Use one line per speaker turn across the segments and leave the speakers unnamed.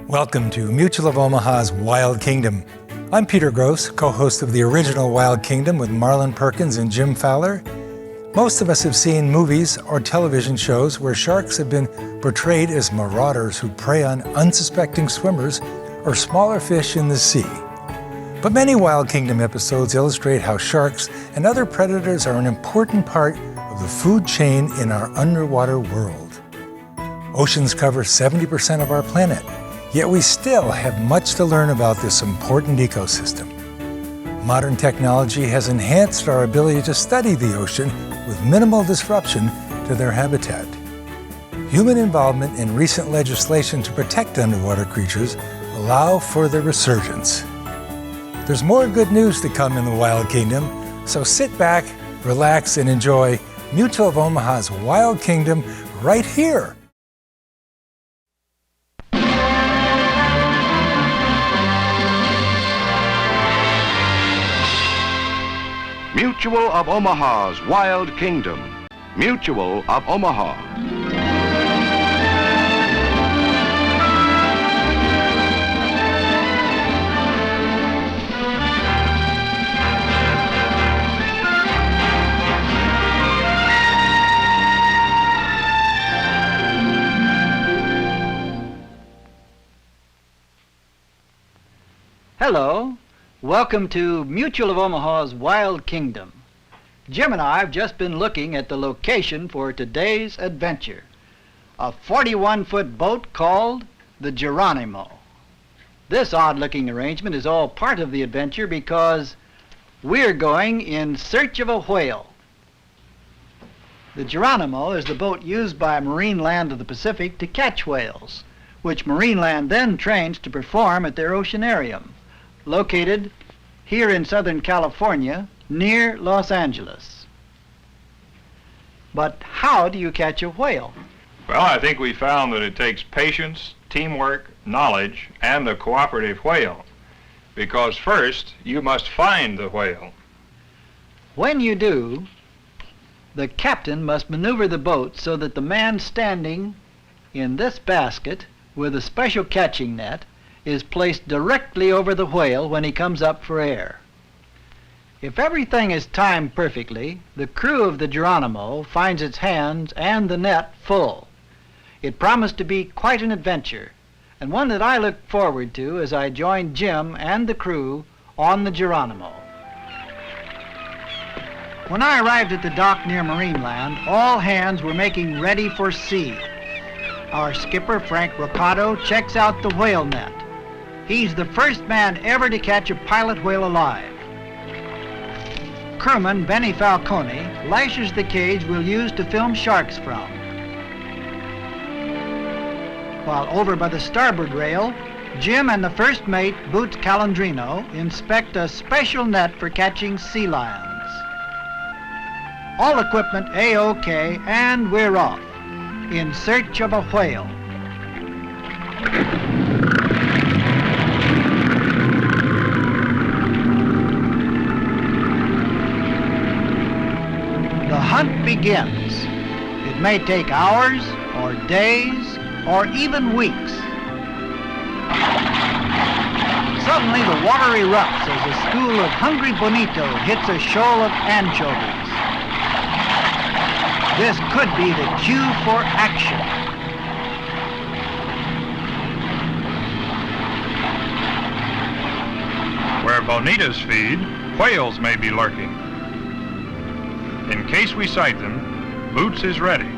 Welcome to Mutual of Omaha's Wild Kingdom. I'm Peter Gross, co-host of the original Wild Kingdom with Marlin Perkins and Jim Fowler. Most of us have seen movies or television shows where sharks have been portrayed as marauders who prey on unsuspecting swimmers or smaller fish in the sea. But many Wild Kingdom episodes illustrate how sharks and other predators are an important part of the food chain in our underwater world. Oceans cover 70% of our planet, yet we still have much to learn about this important ecosystem. Modern technology has enhanced our ability to study the ocean with minimal disruption to their habitat. Human involvement in recent legislation to protect underwater creatures allow for their resurgence. There's more good news to come in the Wild Kingdom, so sit back, relax, and enjoy Mutual of Omaha's Wild Kingdom right here.
Mutual of Omaha's Wild Kingdom. Mutual of Omaha.
Hello. Welcome to Mutual of Omaha's Wild Kingdom. Jim and I have just been looking at the location for today's adventure, a 41-foot boat called the Geronimo. This odd-looking arrangement is all part of the adventure because we're going in search of a whale. The Geronimo is the boat used by Marine Land of the Pacific to catch whales, which Marine Land then trains to perform at their oceanarium, located here in Southern California, near Los Angeles. But how do you catch a whale?
Well, I think we found that it takes patience, teamwork, knowledge, and a cooperative whale. Because first, you must find the whale.
When you do, the captain must maneuver the boat so that the man standing in this basket with a special catching net is placed directly over the whale when he comes up for air. If everything is timed perfectly, the crew of the Geronimo finds its hands and the net full. It promised to be quite an adventure, and one that I look forward to as I join Jim and the crew on the Geronimo. When I arrived at the dock near Marine Land, all hands were making ready for sea. Our skipper, Frank Roccato, checks out the whale net. He's the first man ever to catch a pilot whale alive. Crewman Benny Falcone lashes the cage we'll use to film sharks from. While over by the starboard rail, Jim and the first mate, Boots Calandrino, inspect a special net for catching sea lions. All equipment A-OK, and we're off in search of a whale. The hunt begins. It may take hours, or days, or even weeks. Suddenly the water erupts as a school of hungry bonito hits a shoal of anchovies. This could be the cue for action.
Where bonitas feed, whales may be lurking. In case we sight them, Boots is ready.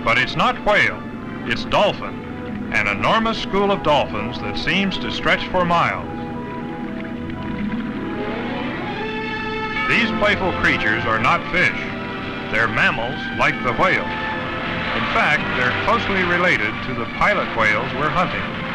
But it's not whale, it's dolphin, an enormous school of dolphins that seems to stretch for miles. These playful creatures are not fish. They're mammals like the whale. In fact, they're closely related to the pilot whales we're hunting.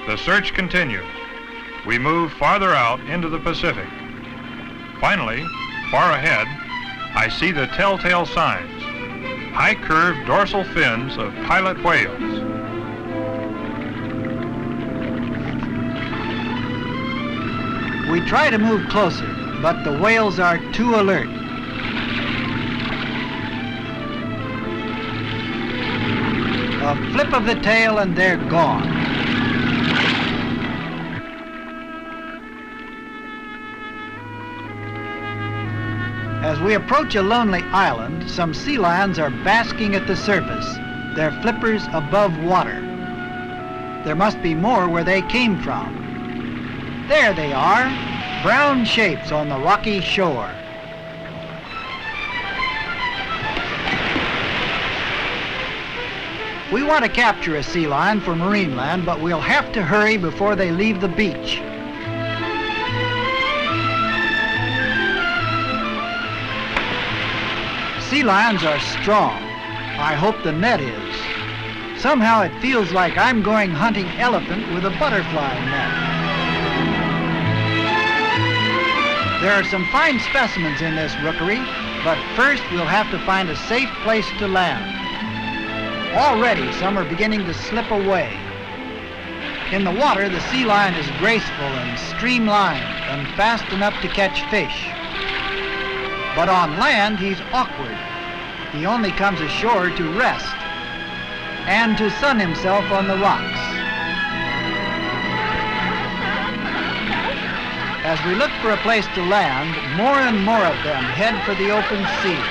The search continues. We move farther out into the Pacific. Finally, far ahead, I see the telltale signs. high-curved dorsal fins of pilot whales.
We try to move closer, but the whales are too alert. A flip of the tail and they're gone. As we approach a lonely island, some sea lions are basking at the surface, their flippers above water. There must be more where they came from. There they are, brown shapes on the rocky shore. We want to capture a sea lion for marine land, but we'll have to hurry before they leave the beach. Sea lions are strong. I hope the net is. Somehow it feels like I'm going hunting elephant with a butterfly net. There are some fine specimens in this rookery, but first we'll have to find a safe place to land. Already some are beginning to slip away. In the water, the sea lion is graceful and streamlined and fast enough to catch fish. But on land, he's awkward. He only comes ashore to rest and to sun himself on the rocks. As we look for a place to land, more and more of them head for the open sea.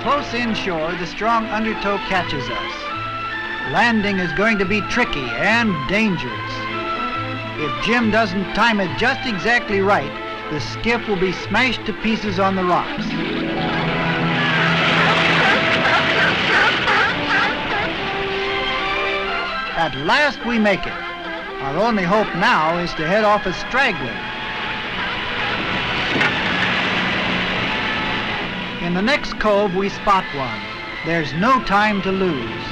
Close inshore, the strong undertow catches us. Landing is going to be tricky and dangerous. If Jim doesn't time it just exactly right, the skiff will be smashed to pieces on the rocks. At last we make it. Our only hope now is to head off a straggler. In the next cove we spot one. There's no time to lose.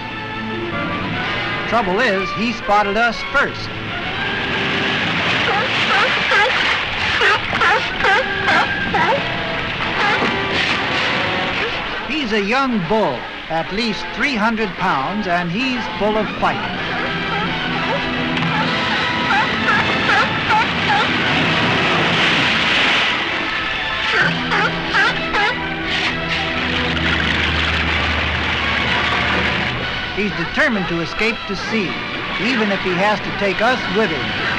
Trouble is, he spotted us first. He's a young bull, at least 300 pounds, and he's full of fight. He's determined to escape to sea, even if he has to take us with him.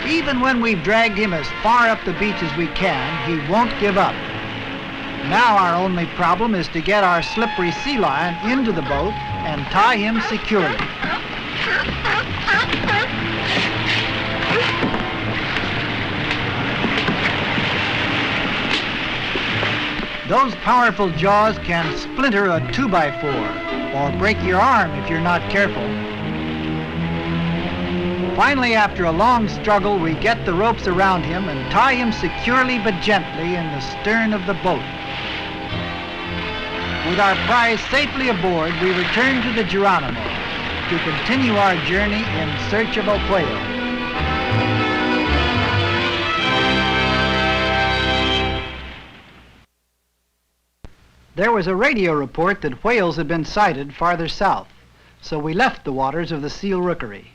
Even when we've dragged him as far up the beach as we can, he won't give up. Now our only problem is to get our slippery sea lion into the boat and tie him securely. Those powerful jaws can splinter a 2x4 or break your arm if you're not careful. Finally, after a long struggle, we get the ropes around him and tie him securely but gently in the stern of the boat. With our prize safely aboard, we return to the Geronimo to continue our journey in search of a whale. There was a radio report that whales had been sighted farther south, so we left the waters of the seal rookery.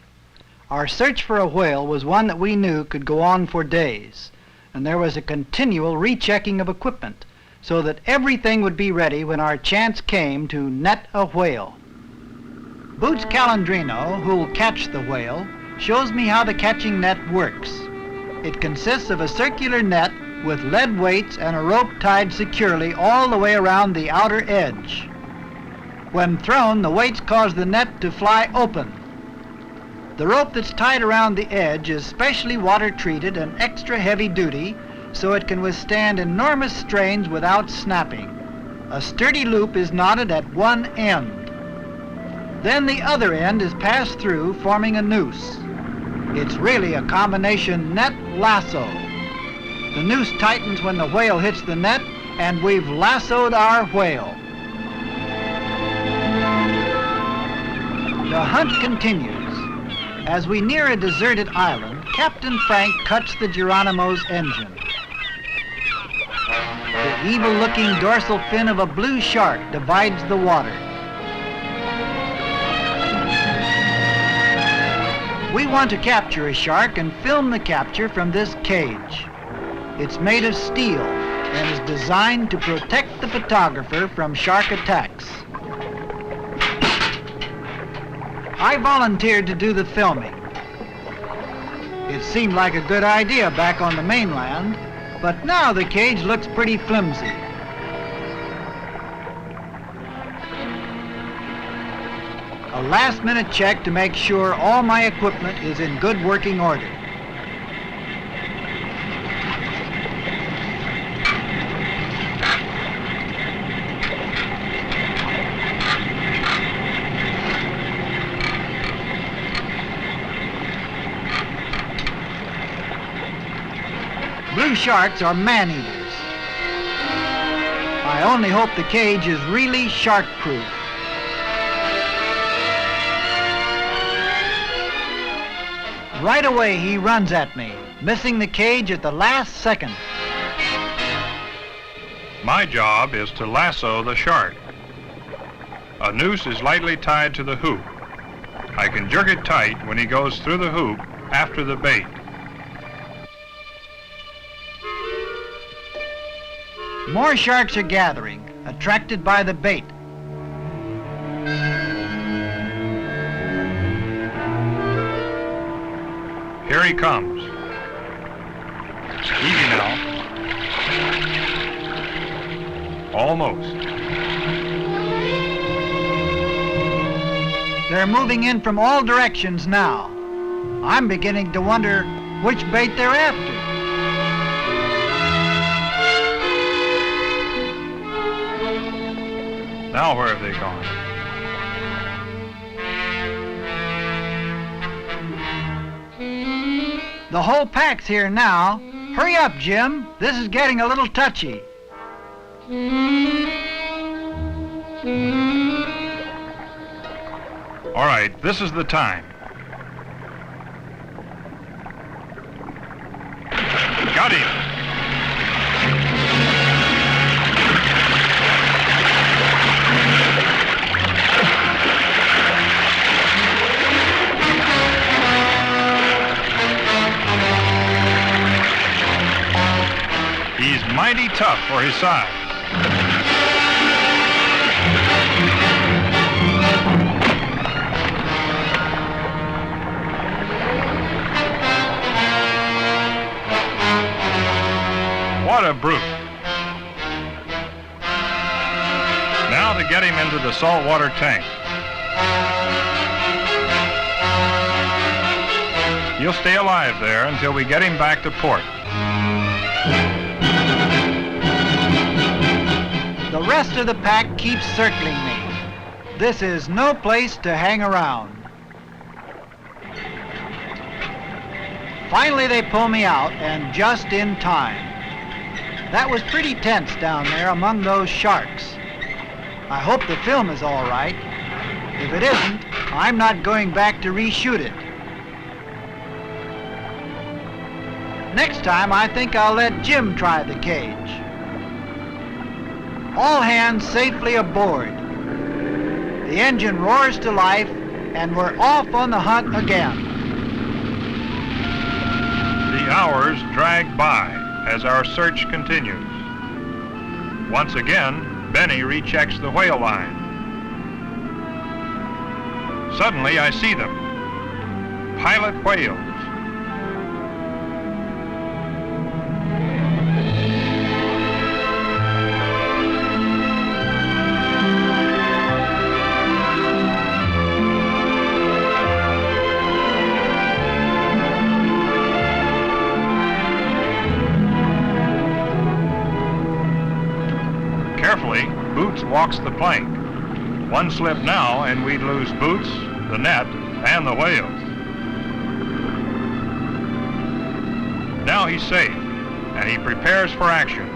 Our search for a whale was one that we knew could go on for days, and there was a continual rechecking of equipment so that everything would be ready when our chance came to net a whale. Boots Calandrino, who'll catch the whale, shows me how the catching net works. It consists of a circular net with lead weights and a rope tied securely all the way around the outer edge. When thrown, the weights cause the net to fly open. The rope that's tied around the edge is specially water treated and extra heavy duty so it can withstand enormous strains without snapping. A sturdy loop is knotted at one end. Then the other end is passed through, forming a noose. It's really a combination net lasso. The noose tightens when the whale hits the net, and we've lassoed our whale. The hunt continues. As we near a deserted island, Captain Frank cuts the Geronimo's engine. The evil-looking dorsal fin of a blue shark divides the water. We want to capture a shark and film the capture from this cage. It's made of steel and is designed to protect the photographer from shark attacks. I volunteered to do the filming. It seemed like a good idea back on the mainland, but now the cage looks pretty flimsy. A last-minute check to make sure all my equipment is in good working order. Blue sharks are man-eaters. I only hope the cage is really shark-proof. Right away he runs at me, missing the cage at the last second.
My job is to lasso the shark. A noose is lightly tied to the hoop. I can jerk it tight when he goes through the hoop after the bait.
More sharks are gathering, attracted by the bait.
Here he comes. Easy now. Almost.
They're moving in from all directions now. I'm beginning to wonder which bait they're after.
Now where have they gone?
The whole pack's here now. Hurry up, Jim. This is getting a little touchy.
All right, this is the time. Got him. He's mighty tough for his size. What a brute. Now to get him into the saltwater tank. He'll stay alive there until we get him back to port.
The rest of the pack keeps circling me. This is no place to hang around. Finally, they pull me out, and just in time. That was pretty tense down there among those sharks. I hope the film is all right. If it isn't, I'm not going back to reshoot it. Next time, I think I'll let Jim try the cage. All hands safely aboard. The engine roars to life, and we're off on the hunt again.
The hours drag by as our search continues. Once again, Benny rechecks the whale line. Suddenly, I see them. Pilot whales. Boots walks the plank. One slip now and we'd lose Boots, the net, and the whales. Now he's safe, and he prepares for action.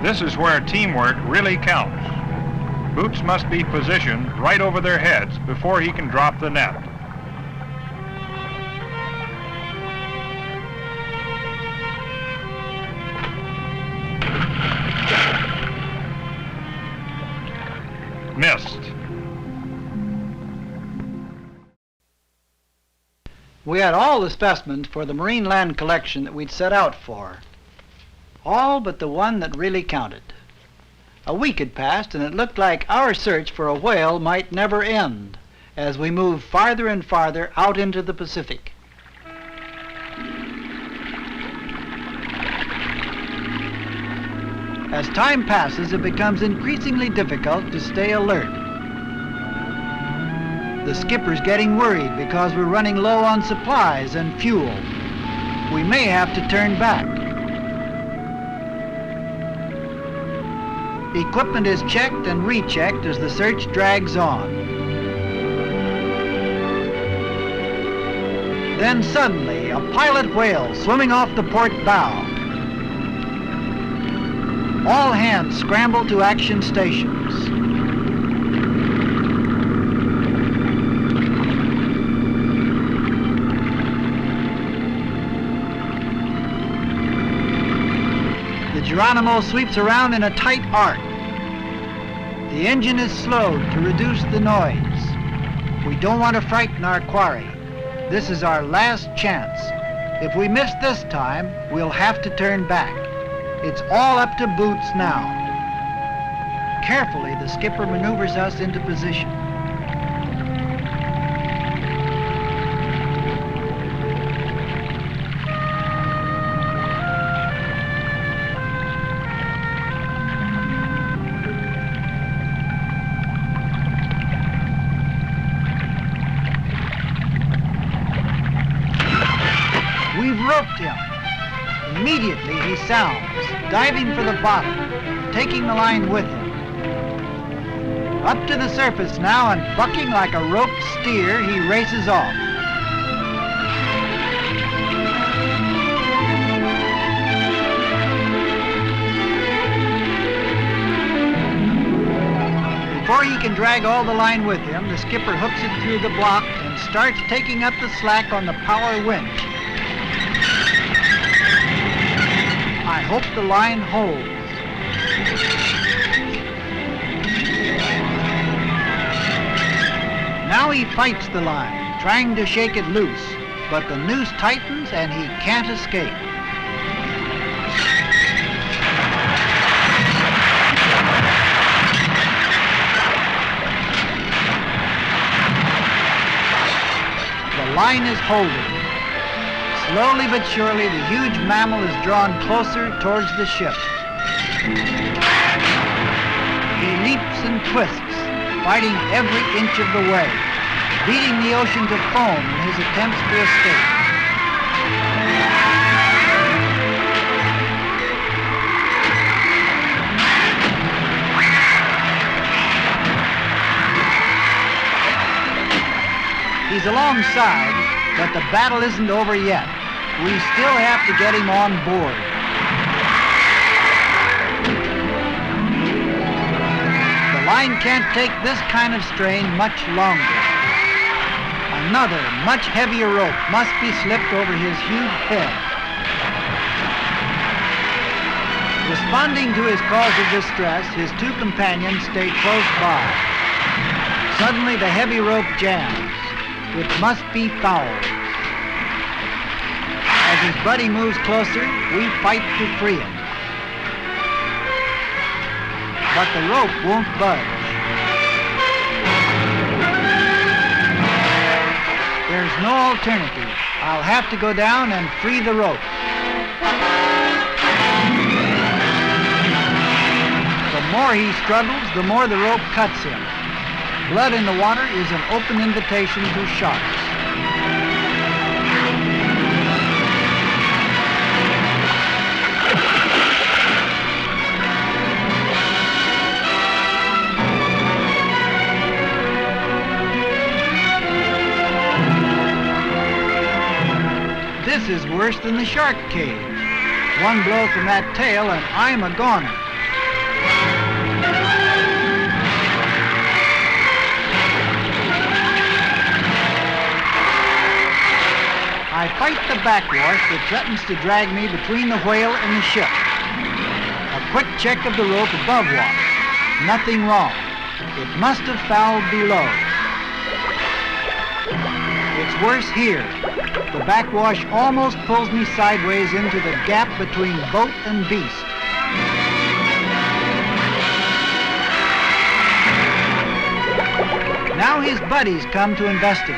This is where teamwork really counts. Boots must be positioned right over their heads before he can drop the net. Missed.
We had all the specimens for the marine land collection that we'd set out for. All but the one that really counted. A week had passed and it looked like our search for a whale might never end as we moved farther and farther out into the Pacific. As time passes, it becomes increasingly difficult to stay alert. The skipper's getting worried because we're running low on supplies and fuel. We may have to turn back. Equipment is checked and rechecked as the search drags on. Then suddenly, a pilot whale swimming off the port bow. All hands scramble to action stations. The Geronimo sweeps around in a tight arc. The engine is slowed to reduce the noise. We don't want to frighten our quarry. This is our last chance. If we miss this time, we'll have to turn back. It's all up to Boots now. Carefully, the skipper maneuvers us into position. We've roped him. Immediately he sounds, diving for the bottom, taking the line with him. Up to the surface now and bucking like a roped steer, he races off. Before he can drag all the line with him, the skipper hooks it through the block and starts taking up the slack on the power winch. I hope the line holds. Now he fights the line, trying to shake it loose, but the noose tightens and he can't escape. The line is holding. Slowly but surely, the huge mammal is drawn closer towards the ship. He leaps and twists, fighting every inch of the way, beating the ocean to foam in his attempts to escape. He's alongside, but the battle isn't over yet. We still have to get him on board. The line can't take this kind of strain much longer. Another, much heavier rope must be slipped over his huge head. Responding to his calls of distress, his two companions stay close by. Suddenly the heavy rope jams. It must be fouled. As his buddy moves closer, we fight to free it. But the rope won't budge. There's no alternative. I'll have to go down and free the rope. The more he struggles, the more the rope cuts him. Blood in the water is an open invitation to sharks. This is worse than the shark cave. One blow from that tail and I'm a goner. I fight the backwash that threatens to drag me between the whale and the ship. A quick check of the rope above water. Nothing wrong. It must have fouled below. It's worse here. The backwash almost pulls me sideways into the gap between boat and beast. Now his buddies come to investigate.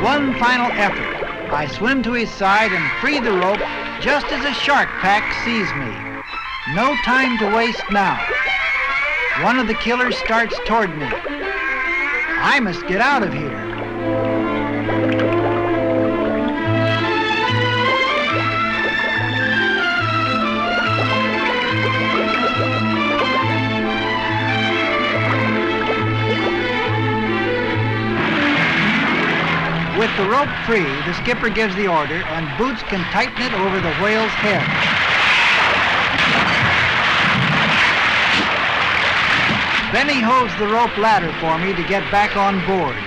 One final effort. I swim to his side and free the rope just as a shark pack sees me. No time to waste now. One of the killers starts toward me. I must get out of here. With the rope free, the skipper gives the order and Boots can tighten it over the whale's head. Then he holds the rope ladder for me to get back on board.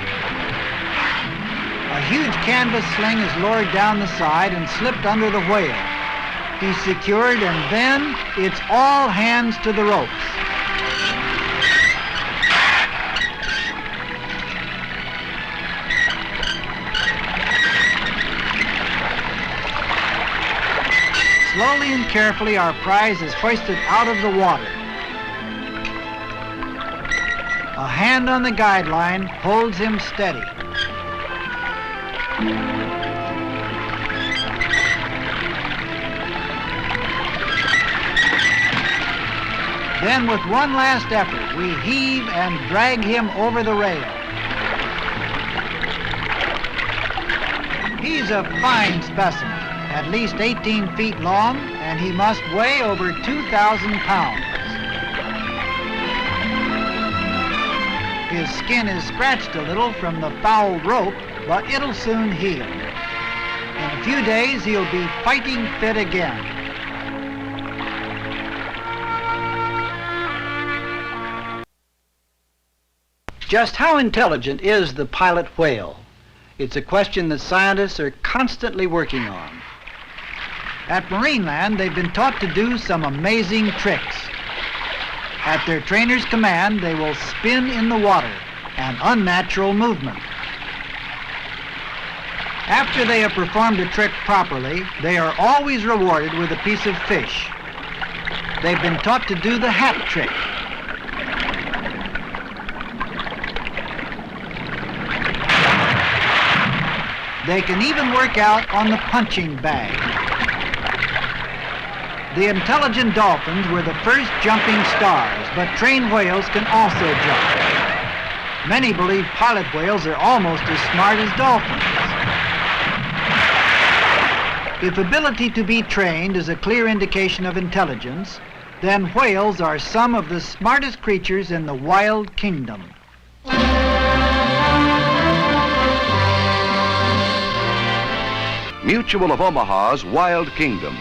A huge canvas sling is lowered down the side and slipped under the whale. He's secured and then it's all hands to the ropes. Slowly and carefully, our prize is hoisted out of the water. A hand on the guideline holds him steady. Then, with one last effort, we heave and drag him over the rail. He's a fine specimen. At least 18 feet long, and he must weigh over 2,000 pounds. His skin is scratched a little from the foul rope, but it'll soon heal. In a few days, he'll be fighting fit again. Just how intelligent is the pilot whale? It's a question that scientists are constantly working on. At Marineland, they've been taught to do some amazing tricks. At their trainer's command, they will spin in the water, an unnatural movement. After they have performed a trick properly, they are always rewarded with a piece of fish. They've been taught to do the hat trick. They can even work out on the punching bag. The intelligent dolphins were the first jumping stars, but trained whales can also jump. Many believe pilot whales are almost as smart as dolphins. If ability to be trained is a clear indication of intelligence, then whales are some of the smartest creatures in the wild kingdom.
Mutual of Omaha's Wild Kingdom.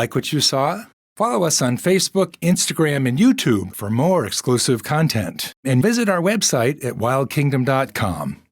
Like what you saw? Follow us on Facebook, Instagram, and YouTube for more exclusive content. And visit our website at wildkingdom.com.